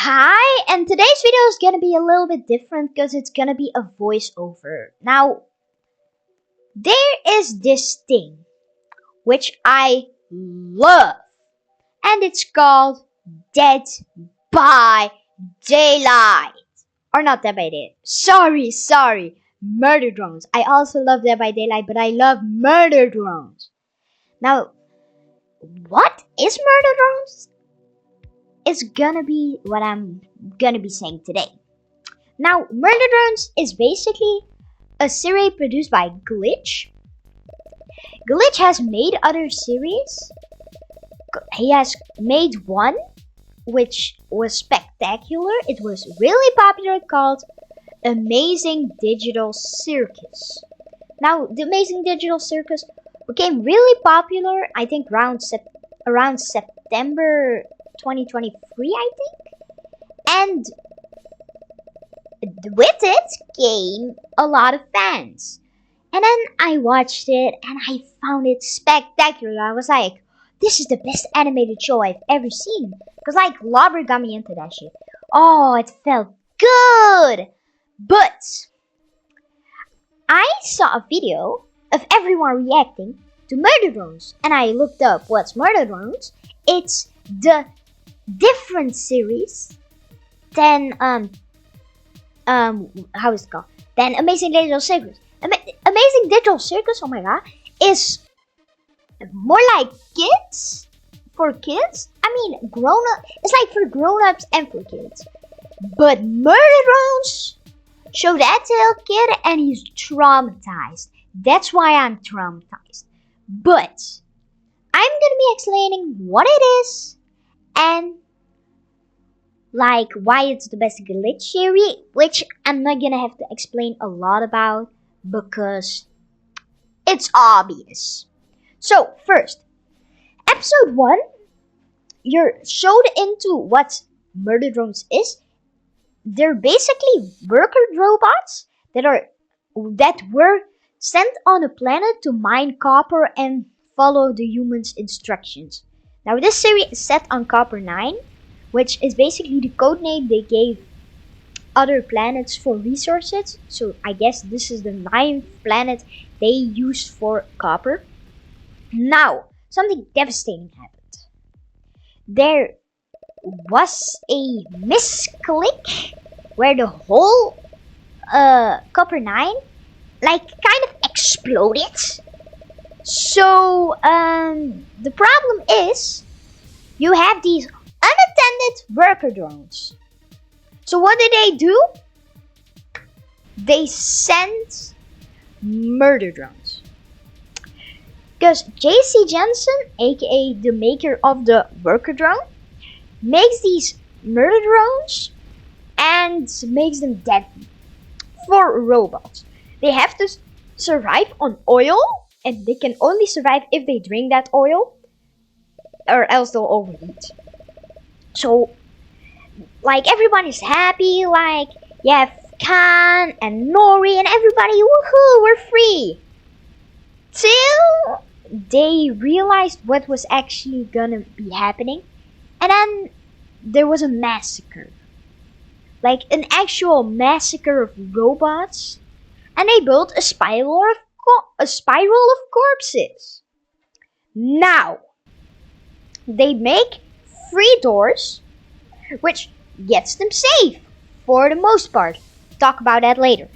Hi, and today's video is gonna be a little bit different because it's gonna be a voiceover. Now, there is this thing which I love, and it's called Dead by Daylight. Or not Dead by Daylight. Sorry. Murder drones. I also love Dead by Daylight, but I love murder drones. Now, what is murder drones? Is gonna be what I'm gonna be saying today. Now, Murder Drones is basically a series produced by Glitch. Glitch has made other series. He has made one which was spectacular. It was really popular, called Amazing Digital Circus. Now, the Amazing Digital Circus became really popular, I think around September 2023, I think. And with it came a lot of fans. And then I watched it and I found it spectacular. I was like, this is the best animated show I've ever seen. Because like Lobber got me into that shit. Oh, it felt good. But I saw a video of everyone reacting to Murder Drones. And I looked up what's Murder Drones. It's the different series than how is it called? Then Amazing Digital Circus. Amazing Digital Circus, oh my god, is more like kids, for kids. I mean, grown up. It's like for grown-ups and for kids. But Murder Drones show that little kid and he's traumatized. That's why I'm traumatized. But I'm gonna be explaining what it is and like why it's the best Glitch series, which I'm not gonna have to explain a lot about because it's obvious. So first, episode 1, you're showed into what Murder Drones is. They're basically worker robots that were sent on a planet to mine copper and follow the humans' instructions. Now this series is set on Copper 9, which is basically the code name they gave other planets for resources. So I guess this is the 9th planet they used for copper. Now, something devastating happened. There was a misclick where the whole Copper 9 like kind of exploded. So the problem is you have these unattended worker drones. So what do? They send murder drones. Because JC Jensen, aka the maker of the worker drone, makes these murder drones and makes them deadly for robots. They have to survive on oil, and they can only survive if they drink that oil, or else they'll overheat. So, like, everyone is happy, like, you have Khan and Nori and everybody, woohoo, we're free! Till they realized what was actually gonna be happening, and then there was a massacre. Like, an actual massacre of robots, and they built a spiral of corpses. Now, they make 3 doors, which gets them safe for the most part. Talk about that later.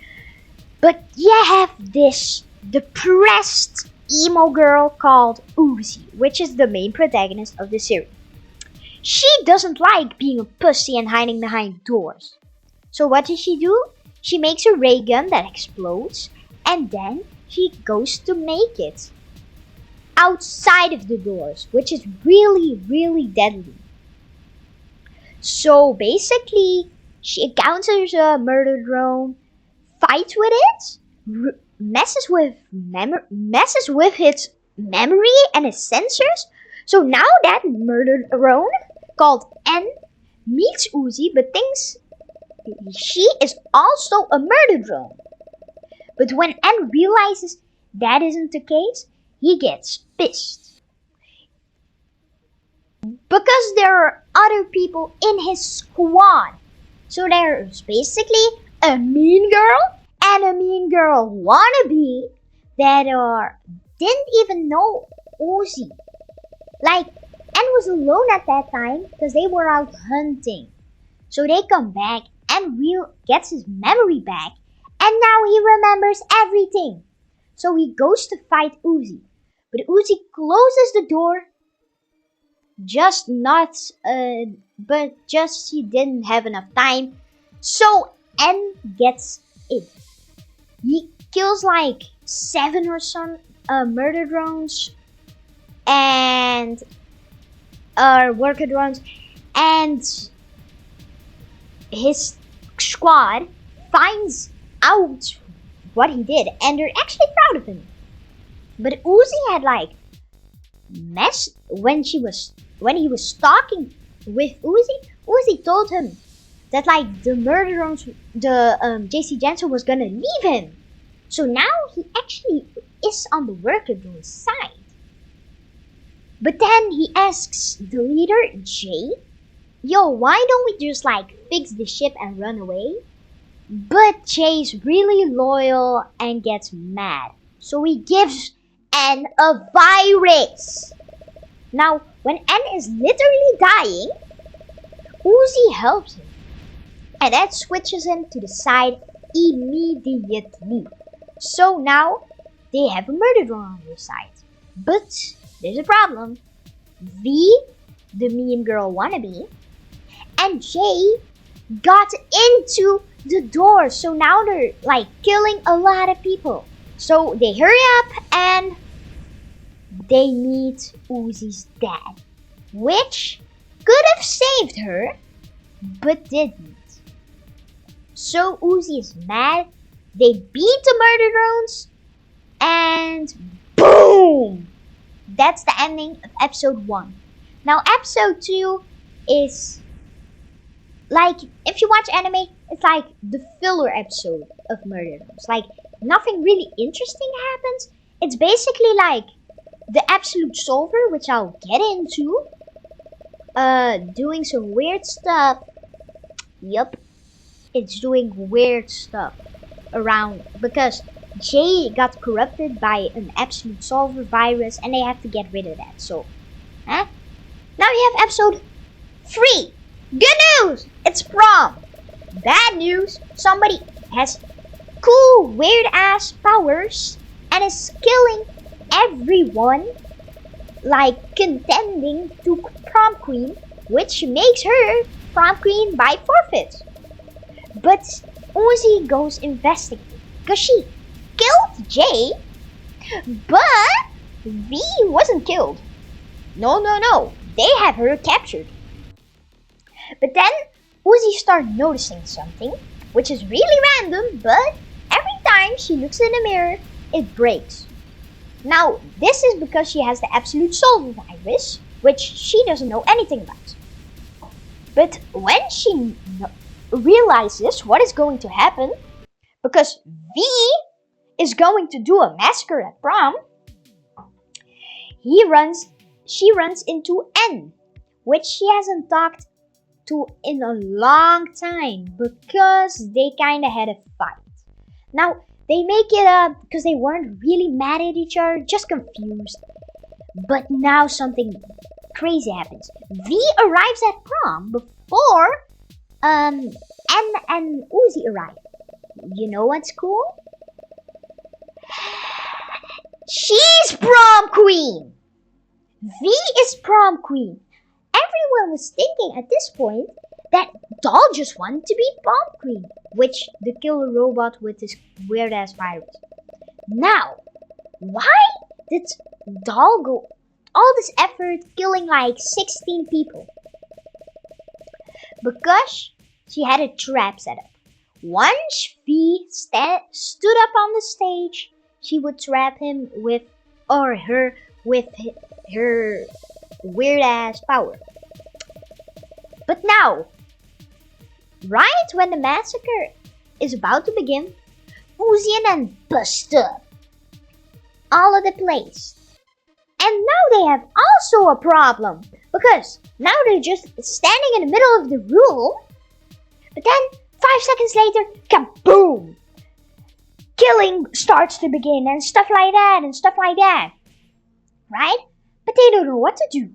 But you have this depressed emo girl called Uzi, which is the main protagonist of the series. She doesn't like being a pussy and hiding behind doors. So what does she do? She makes a ray gun that explodes, and then she goes to make it outside of the doors, which is really, really deadly. So basically, she encounters a murder drone, fights with it, messes with its memory and its sensors. So now that murder drone, called N, meets Uzi but thinks she is also a murder drone. But when N realizes that isn't the case, he gets pissed. because there are other people in his squad. So there's basically a mean girl and a mean girl wannabe that didn't even know Uzi. Like, and was alone at that time because they were out hunting. So they come back and Will gets his memory back, and now he remembers everything. So he goes to fight Uzi. But Uzi closes the door. Just not, but just he didn't have enough time. So N gets in. He kills like 7 or some murder drones and worker drones, and his squad finds out what he did, and they're actually proud of him. But Uzi had like messed when he was talking with Uzi told him that like the murder drones, JC Jensen was gonna leave him. So now he actually is on the worker drone's side. But then he asks the leader, Jay, yo, why don't we just like fix the ship and run away? But Jay's really loyal and gets mad. So he gives N a virus. Now, when N is literally dying, Uzi helps him. And that switches him to the side immediately. So now they have a murder drone on their side. But there's a problem. V, the mean girl wannabe, and Jay got into the door. So now they're like killing a lot of people. So they hurry up and they meet Uzi's dad, which could have saved her, but didn't. So Uzi is mad. They beat the murder drones, and boom! That's the ending of episode 1. Now episode 2 is like, if you watch anime, it's like the filler episode of Murder Drones. Like, nothing really interesting happens. It's basically like the Absolute Solver, which I'll get into, doing some weird stuff. Yup, it's doing weird stuff around because Jay got corrupted by an Absolute Solver virus, and they have to get rid of that. So, now you have episode 3. Good news! It's prom. Bad news, somebody has cool, weird-ass powers and is killing everyone, like contending to prom queen, which makes her prom queen by forfeit. But Uzi goes investigating because she killed Jay, but V wasn't killed. No, they have her captured. But then Uzi started noticing something, which is really random, but every time she looks in the mirror, it breaks. Now, this is because she has the Absolute Solver virus, which she doesn't know anything about. But when she realizes what is going to happen, because V is going to do a massacre at prom, she runs into N, which she hasn't talked to in a long time because they kind of had a fight. Now, they make it up because they weren't really mad at each other, just confused. But now something crazy happens. V arrives at prom before N and Uzi arrive. You know what's cool? She's prom queen! V is prom queen. Everyone was thinking at this point that Doll just wanted to be prom queen, which the killer robot with this weird ass virus. Now, why did Doll go all this effort killing like 16 people? Because she had a trap set up. Once V stood up on the stage, she would trap him with her weird ass power. But now, right when the massacre is about to begin, Uzi and then bust up all of the place. And now they have also a problem. Because now they're just standing in the middle of the room. But then 5 seconds later, kaboom! Killing starts to begin and stuff like that. Right? But they don't know what to do.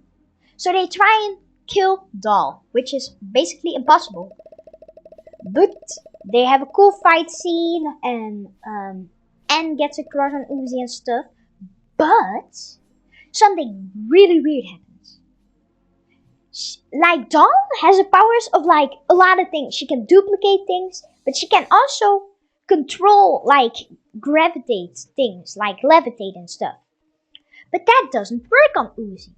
So they try and kill Doll, which is basically impossible. But they have a cool fight scene and Anne gets a crush on Uzi and stuff. But something really weird happens. Like Doll has the powers of like a lot of things. She can duplicate things, but she can also control like gravitate things, like levitate and stuff. But that doesn't work on Uzi.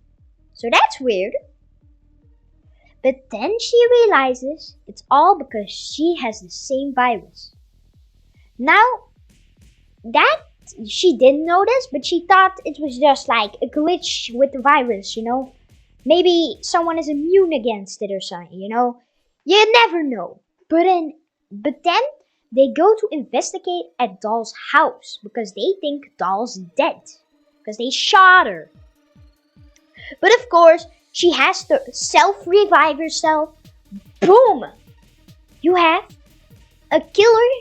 So that's weird. But then she realizes it's all because she has the same virus. Now, that she didn't notice, but she thought it was just like a glitch with the virus, Maybe someone is immune against it or something, You never know. But then they go to investigate at Doll's house because they think Doll's dead. Because they shot her. But of course, she has to self-revive herself. Boom! You have a killer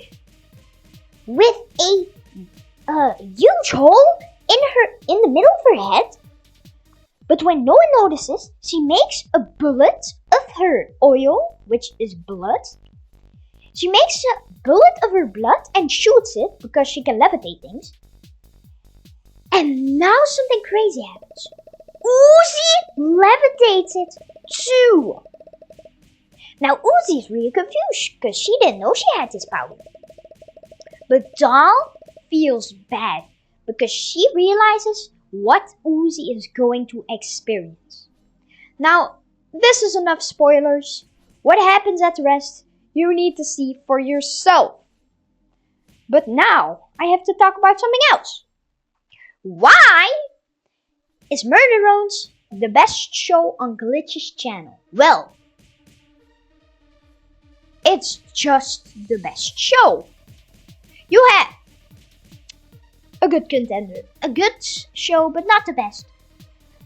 with a huge hole in the middle of her head. But when no one notices, she makes a bullet of her oil, which is blood. She makes a bullet of her blood and shoots it because she can levitate things. And now something crazy happens. Uzi levitates it too. Now Uzi's really confused because she didn't know she had this power. But Doll feels bad because she realizes what Uzi is going to experience. Now, this is enough spoilers. What happens at the rest, you need to see for yourself. But now, I have to talk about something else. Why is Murder Drones the best show on Glitch's channel? Well, it's just the best show. You have a good contender, a good show, but not the best.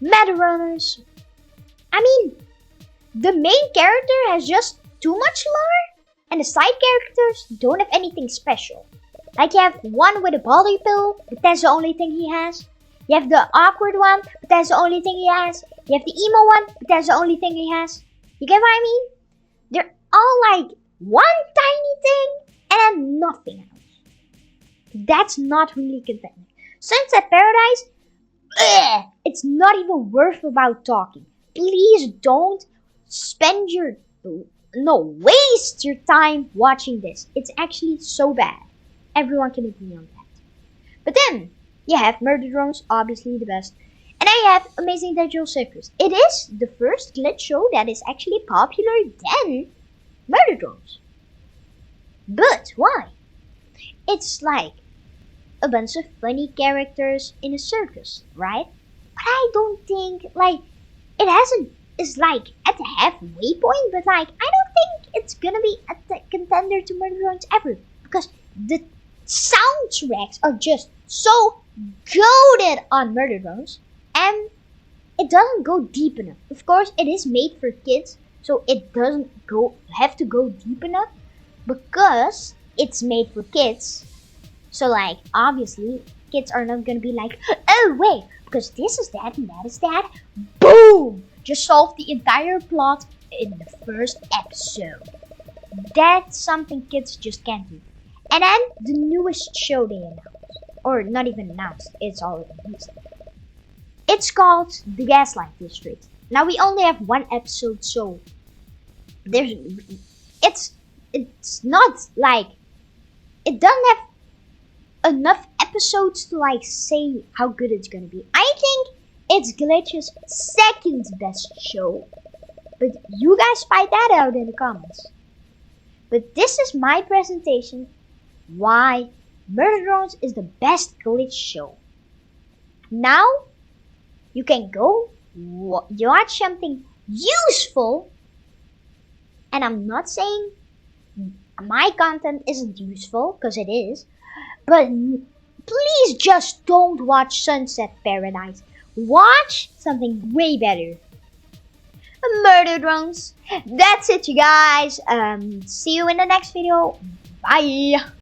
Meta Runners. I mean, the main character has just too much lore, and the side characters don't have anything special. Like you have one with a body pill, but that's the only thing he has. You have the awkward one, but that's the only thing he has. You have the emo one, but that's the only thing he has. You get what I mean? They're all like one tiny thing and then nothing else. That's not really contending. Sunset Paradise, it's not even worth about talking. Please don't waste your time watching this. It's actually so bad. Everyone can agree on that. But then, you have Murder Drones, obviously the best. And then you have Amazing Digital Circus. It is the first glitch show that is actually popular than Murder Drones. But why? It's like a bunch of funny characters in a circus, right? But I don't think, it's like at the halfway point, but I don't think it's gonna be a contender to Murder Drones ever. Because the soundtracks are just so goated on Murder Drones, and it doesn't go deep enough. Of course, it is made for kids, so it doesn't have to go deep enough because it's made for kids. So obviously, kids are not gonna be like, oh wait, because this is that and that is that. Boom! Just solve the entire plot in the first episode. That's something kids just can't do. And then the newest show they announced, or not even announced, it's already released. It's called The Gaslight District. Now we only have one episode, so it's not like it doesn't have enough episodes to say how good it's gonna be. I think it's Glitch's second best show, but you guys fight that out in the comments. But this is my presentation why Murder Drones is the best glitch show. Now you can go watch something useful, and I'm not saying my content isn't useful, because it is, but please just don't watch Sunset Paradise. watch something way better. Murder drones. That's it, you guys. See you in the next video. Bye.